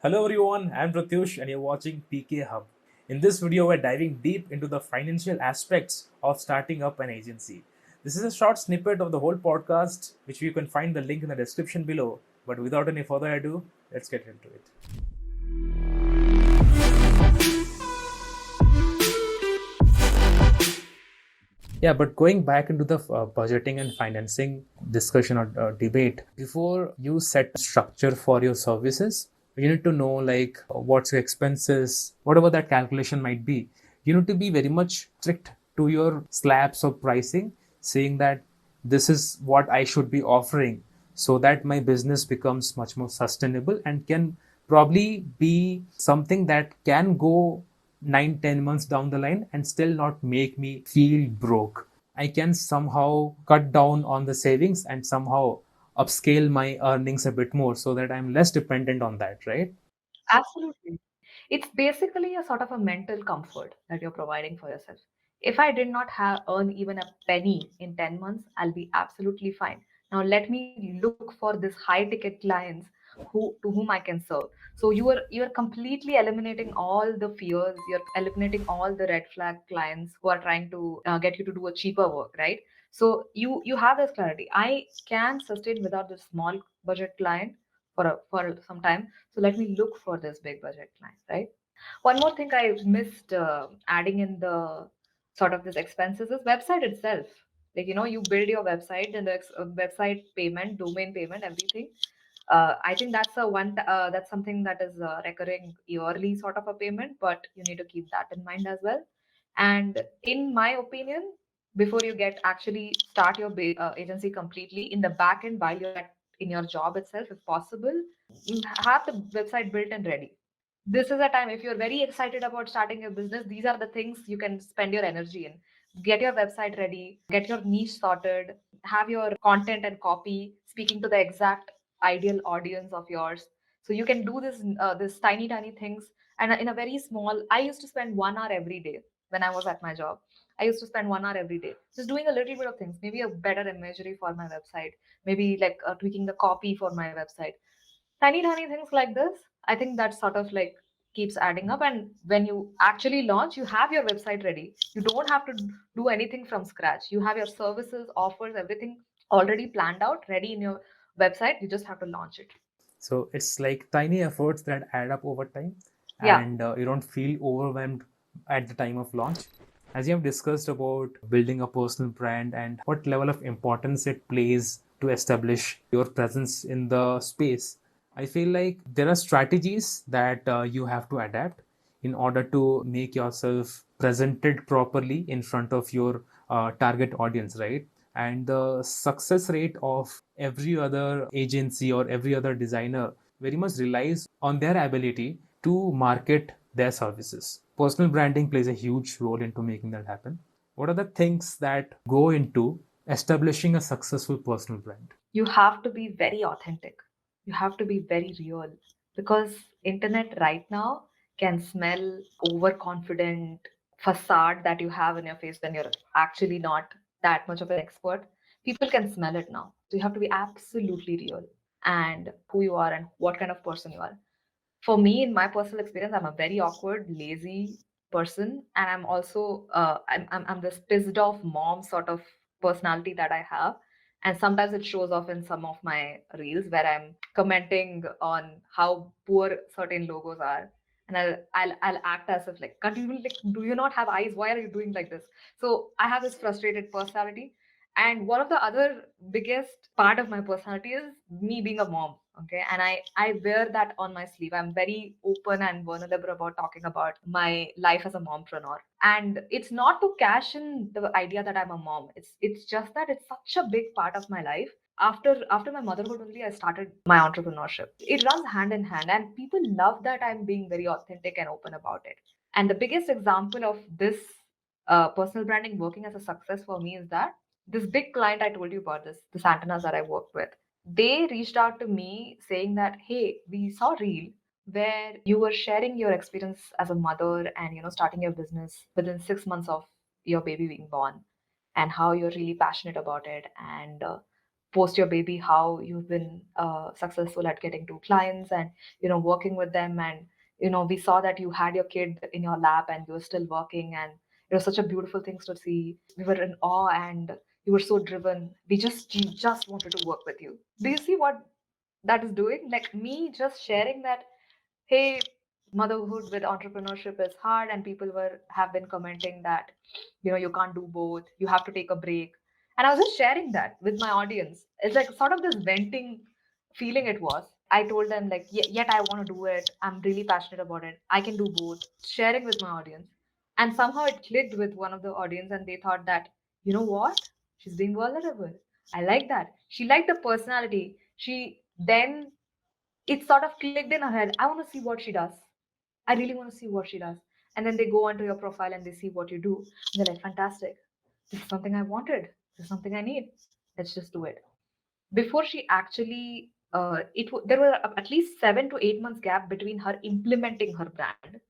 Hello everyone, I'm Pratyush and you're watching PK Hub. In this video, we're diving deep into the financial aspects of starting up an agency. This is a short snippet of the whole podcast, which you can find the link in the description below. But without any further ado, let's get into it. Yeah, but going back into the budgeting and financing discussion or debate, before you set structure for your services, you need to know like what's your expenses, whatever that calculation might be. You need to be very much strict to your slabs of pricing, saying that this is what I should be offering so that my business becomes much more sustainable and can probably be something that can go 9-10 months down the line and still not make me feel broke. I can somehow cut down on the savings and somehow upscale my earnings a bit more so that I'm less dependent on that, right? Absolutely. It's basically a sort of a mental comfort that you're providing for yourself. If I did not have earn even a penny in 10 months, I'll be absolutely fine. Now let me look for this high ticket clients who to whom I can serve. So you are completely eliminating all the fears, you're eliminating all the red flag clients who are trying to get you to do a cheaper work, right? So you have this clarity. I can sustain without this small budget client for some time, so let me look for this big budget client, right? One more thing I missed adding in the sort of this expenses is website itself. Like, you build your website and the website payment, domain payment, everything. I think that's something that is recurring yearly sort of a payment, but you need to keep that in mind as well. And in my opinion, before you get actually start your agency completely in the back end while you're in your job itself, if possible, have the website built and ready. This is a time, if you're very excited about starting your business, these are the things you can spend your energy in. Get your website ready, get your niche sorted, have your content and copy speaking to the exact ideal audience of yours. So you can do this tiny things. And in a very small, I used to spend 1 hour every day when I was at my job. I used to spend 1 hour every day just doing a little bit of things, maybe a better imagery for my website, maybe like tweaking the copy for my website. Tiny things like this, I think that sort of like keeps adding up. And when you actually launch, you have your website ready. You don't have to do anything from scratch. You have your services, offers, everything already planned out, ready in your website. You just have to launch it. So it's like tiny efforts that add up over time, Yeah. and you don't feel overwhelmed at the time of launch. As you have discussed about building a personal brand and what level of importance it plays to establish your presence in the space, I feel like there are strategies that you have to adapt in order to make yourself presented properly in front of your target audience, right? And the success rate of every other agency or every other designer very much relies on their ability to market their services. Personal branding plays a huge role into making that happen. What are the things that go into establishing a successful personal brand? You have to be very authentic. You have to be very real, because internet right now can smell overconfident facade that you have in your face when you're actually not that much of an expert. People can smell it now. So you have to be absolutely real and who you are and what kind of person you are. For me, in my personal experience, I'm a very awkward, lazy person, and I'm also I'm this pissed off mom sort of personality that I have. And sometimes it shows off in some of my reels where I'm commenting on how poor certain logos are. And I'll act as if like, can't you even, like, do you not have eyes? Why are you doing like this? So I have this frustrated personality. And one of the other biggest part of my personality is me being a mom. Okay. And I wear that on my sleeve. I'm very open and vulnerable about talking about my life as a mompreneur. And it's not to cash in the idea that I'm a mom. It's just that it's such a big part of my life. After my motherhood only, I started my entrepreneurship. It runs hand in hand, and people love that I'm being very authentic and open about it. And the biggest example of this personal branding working as a success for me is that this big client I told you about, this antennas that I worked with, they reached out to me saying that, hey, we saw reel where you were sharing your experience as a mother and starting your business within 6 months of your baby being born, and how you're really passionate about it. And post your baby how you've been successful at getting two clients and working with them, and we saw that you had your kid in your lap and you were still working, and it was such a beautiful thing to see. We were in awe, and you were so driven. We just wanted to work with you. Do you see what that is doing? Like me just sharing that, hey, motherhood with entrepreneurship is hard, and people were have been commenting that you can't do both, you have to take a break. And I was just sharing that with my audience. It's like sort of this venting feeling it was. I told them like, yet I want to do it, I'm really passionate about it, I can do both, sharing with my audience. And somehow it clicked with one of the audience, and they thought that, you know what, she's being vulnerable. I like that. She liked the personality. She then, it sort of clicked in her head, I want to see what she does. I really want to see what she does. And then they go onto your profile and they see what you do. And they're like, fantastic. This is something I wanted. This is something I need. Let's just do it. Before she actually, there were at least 7 to 8 months gap between her implementing her brand.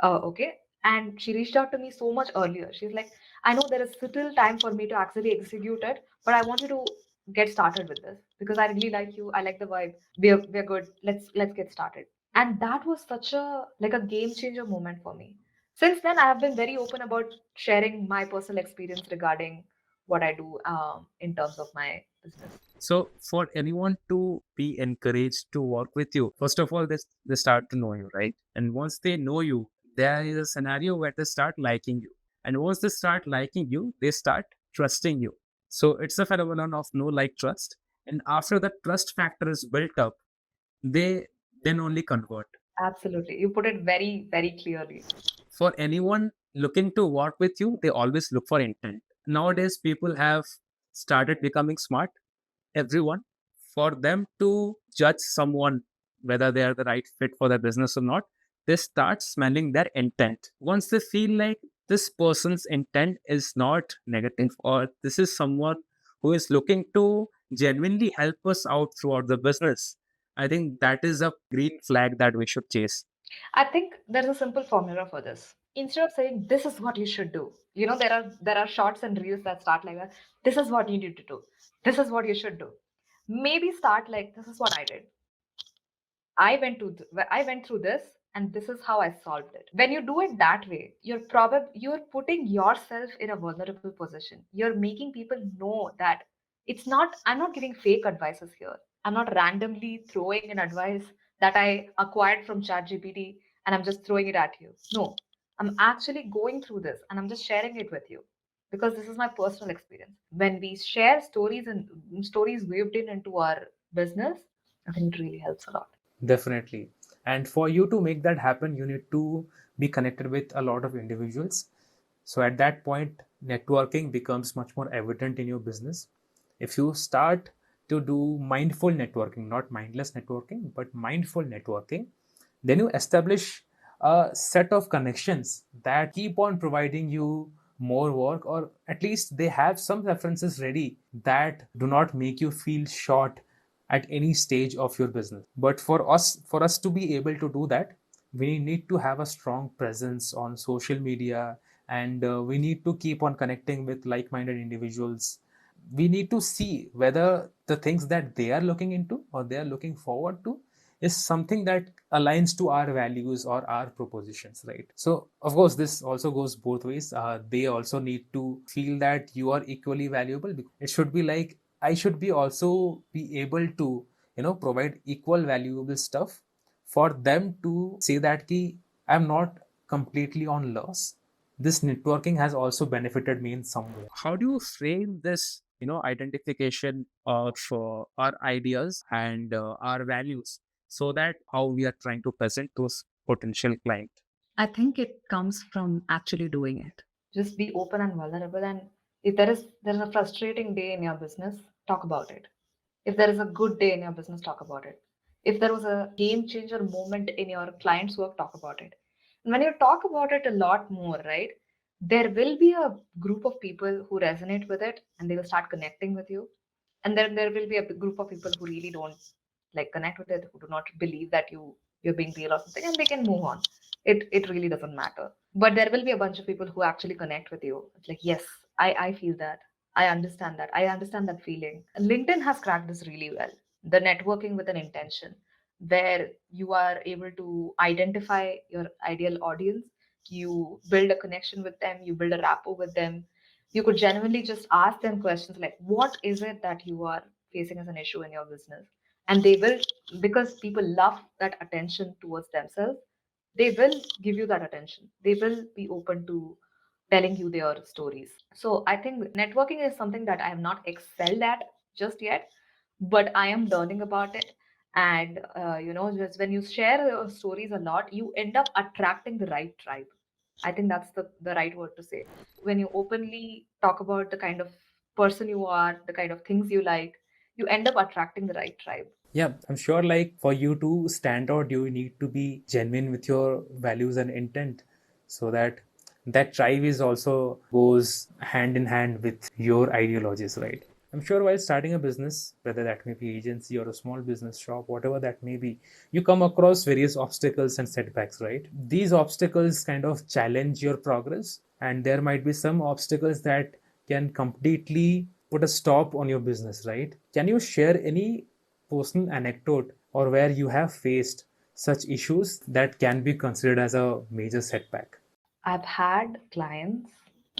Okay. And she reached out to me so much earlier. She's like, I know there is little time for me to actually execute it, but I want you to get started with this because I really like you. I like the vibe. We're good. Let's get started. And that was such a like a game changer moment for me. Since then, I have been very open about sharing my personal experience regarding what I do in terms of my business. So for anyone to be encouraged to work with you, first of all, they start to know you, right? And once they know you, there is a scenario where they start liking you. And once they start liking you, they start trusting you. So it's a phenomenon of know, like, trust. And after the trust factor is built up, they then only convert. Absolutely. You put it very, very clearly. For anyone looking to work with you, they always look for intent. Nowadays, people have started becoming smart, everyone. For them to judge someone whether they are the right fit for their business or not, they start smelling their intent. Once they feel like this person's intent is not negative, or this is someone who is looking to genuinely help us out throughout the business, I think that is a green flag that we should chase. I think there's a simple formula for this. Instead of saying this is what you should do, there are shorts and reels that start like that. This is what you need to do. This is what you should do. Maybe start like this is what I did. I went through this, and this is how I solved it. When you do it that way, you're putting yourself in a vulnerable position. You're making people know that I'm not giving fake advices here. I'm not randomly throwing an advice that I acquired from ChatGPT and I'm just throwing it at you. No, I'm actually going through this and I'm just sharing it with you because this is my personal experience. When we share stories and stories weaved into our business, I think it really helps a lot. Definitely. And for you to make that happen, you need to be connected with a lot of individuals. So at that point, networking becomes much more evident in your business. If you start to do mindful networking, not mindless networking, but mindful networking, then you establish a set of connections that keep on providing you more work, or at least they have some references ready that do not make you feel short at any stage of your business. But for us to be able to do that, we need to have a strong presence on social media, and we need to keep on connecting with like-minded individuals. We need to see whether the things that they are looking into or they are looking forward to is something that aligns to our values or our propositions, right? So of course this also goes both ways. They also need to feel that you are equally valuable. It should be like I should be also be able to provide equal valuable stuff for them to say that ki, I'm not completely on loss. This networking has also benefited me in some way. How do you frame this identification of our ideas and our values, so that how we are trying to present those potential client? I think it comes from actually doing it. Just be open and vulnerable, and if there is a frustrating day in your business, talk about it. If there is a good day in your business, talk about it. If there was a game changer moment in your client's work, talk about it. And when you talk about it a lot more, right, there will be a group of people who resonate with it and they will start connecting with you. And then there will be a group of people who really don't like connect with it, who do not believe that you're being real or something, and they can move on. It really doesn't matter. But there will be a bunch of people who actually connect with you. It's like, yes, I feel that. I understand that. I understand that feeling. LinkedIn has cracked this really well. The networking with an intention, where you are able to identify your ideal audience, you build a connection with them, you build a rapport with them. You could genuinely just ask them questions like, what is it that you are facing as an issue in your business? And they will, because people love that attention towards themselves, they will give you that attention. They will be open to telling you their stories. So I think networking is something that I have not excelled at just yet, but I am learning about it. And just when you share your stories a lot, you end up attracting the right tribe. I think that's the right word to say. When you openly talk about the kind of person you are, the kind of things you like, you end up attracting the right tribe. Yeah, I'm sure like for you to stand out, you need to be genuine with your values and intent so that that drive is also goes hand in hand with your ideologies, right? I'm sure while starting a business, whether that may be agency or a small business shop, whatever that may be, you come across various obstacles and setbacks, right? These obstacles kind of challenge your progress, and there might be some obstacles that can completely put a stop on your business, right? Can you share any personal anecdote or where you have faced such issues that can be considered as a major setback? I've had clients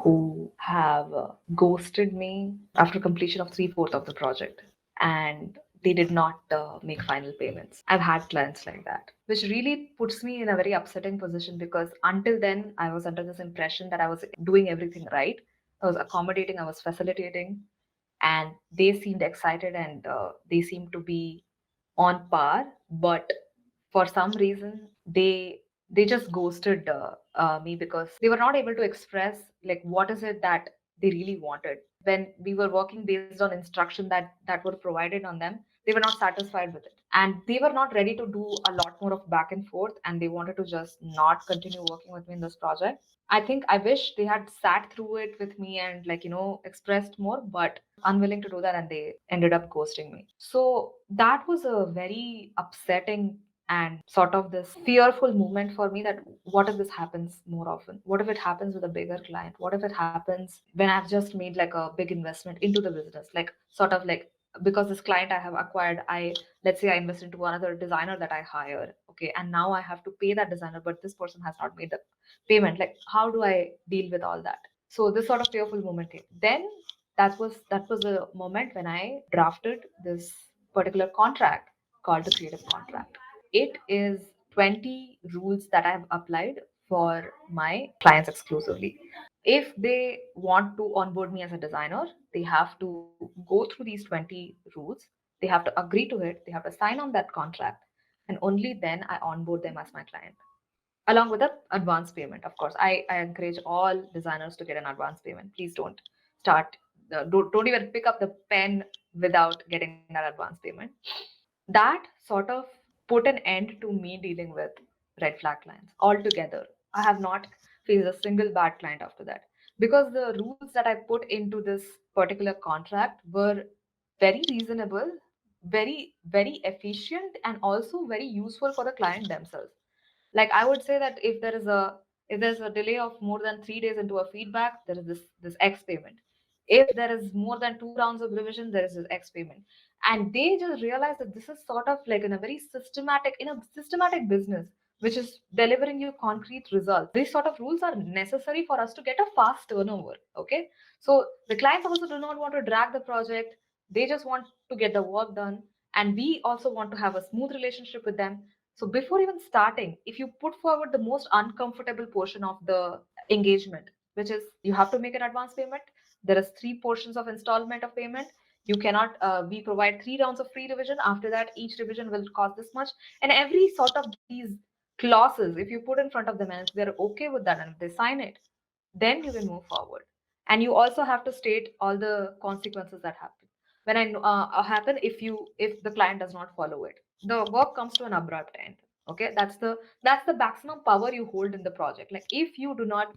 who have ghosted me after completion of three-fourths of the project, and they did not make final payments. I've had clients like that, which really puts me in a very upsetting position because until then, I was under this impression that I was doing everything right. I was accommodating, I was facilitating, and they seemed excited and they seemed to be on par, but for some reason they just ghosted me because they were not able to express like what is it that they really wanted. When we were working based on instruction that were provided on them, they were not satisfied with it, and they were not ready to do a lot more of back and forth, and they wanted to just not continue working with me in this project. I think I wish they had sat through it with me and expressed more, but unwilling to do that, and they ended up ghosting me. So that was a very upsetting and sort of this fearful moment for me, that what if this happens more often? What if it happens with a bigger client? What if it happens when I've just made like a big investment into the business? Like sort of like, because this client I have acquired, I let's say I invest into another designer that I hire, okay, and now I have to pay that designer, but this person has not made the payment. Like, how do I deal with all that? So this sort of fearful moment came. Then that was a moment when I drafted this particular contract called the creative contract. It is 20 rules that I have applied for my clients exclusively. If they want to onboard me as a designer, they have to go through these 20 rules. They have to agree to it. They have to sign on that contract. And only then I onboard them as my client, along with an advance payment. Of course, I encourage all designers to get an advance payment. Please don't start, don't even pick up the pen without getting that advance payment. That sort of put an end to me dealing with red flag clients altogether. I have not faced a single bad client after that, because the rules that I put into this particular contract were very reasonable, very efficient, and also very useful for the client themselves. Like, I would say that if there's a delay of more than 3 days into a feedback, there is this X payment. If there is more than 2 rounds of revision, there is this X payment. And they just realize that this is sort of like in a systematic business, which is delivering you concrete results. These sort of rules are necessary for us to get a fast turnover. Okay. So the clients also do not want to drag the project. They just want to get the work done. And we also want to have a smooth relationship with them. So before even starting, if you put forward the most uncomfortable portion of the engagement, which is you have to make an advance payment, there is three portions of installment of payment. You cannot. We provide 3 rounds of free revision. After that, each revision will cost this much, and every sort of these clauses, if you put in front of them and if they're okay with that and if they sign it, then you can move forward. And you also have to state all the consequences that happen when I happen if the client does not follow it. The work comes to an abrupt end. Okay, that's the maximum power you hold in the project. Like, if you do not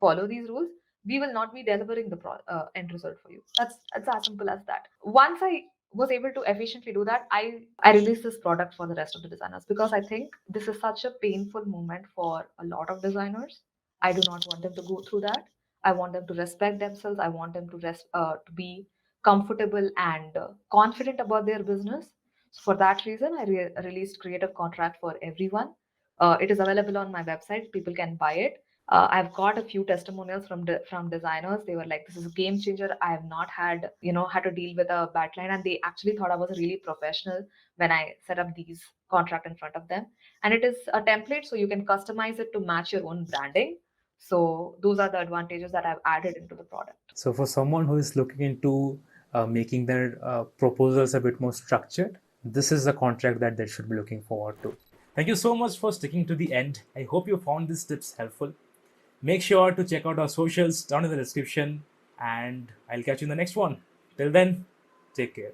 follow these rules, we will not be delivering the end result for you. That's as simple as that. Once I was able to efficiently do that, I released this product for the rest of the designers, because I think this is such a painful moment for a lot of designers. I do not want them to go through that. I want them to respect themselves. I want them to be comfortable and confident about their business. So for that reason, I released creative contract for everyone. It is available on my website. People can buy it. I've got a few testimonials from designers. They were like, "This is a game changer. I have not had to deal with a bad client," and they actually thought I was really professional when I set up these contract in front of them. And it is a template, so you can customize it to match your own branding. So those are the advantages that I've added into the product. So for someone who is looking into making their proposals a bit more structured, this is the contract that they should be looking forward to. Thank you so much for sticking to the end. I hope you found these tips helpful. Make sure to check out our socials down in the description, and I'll catch you in the next one. Till then, take care.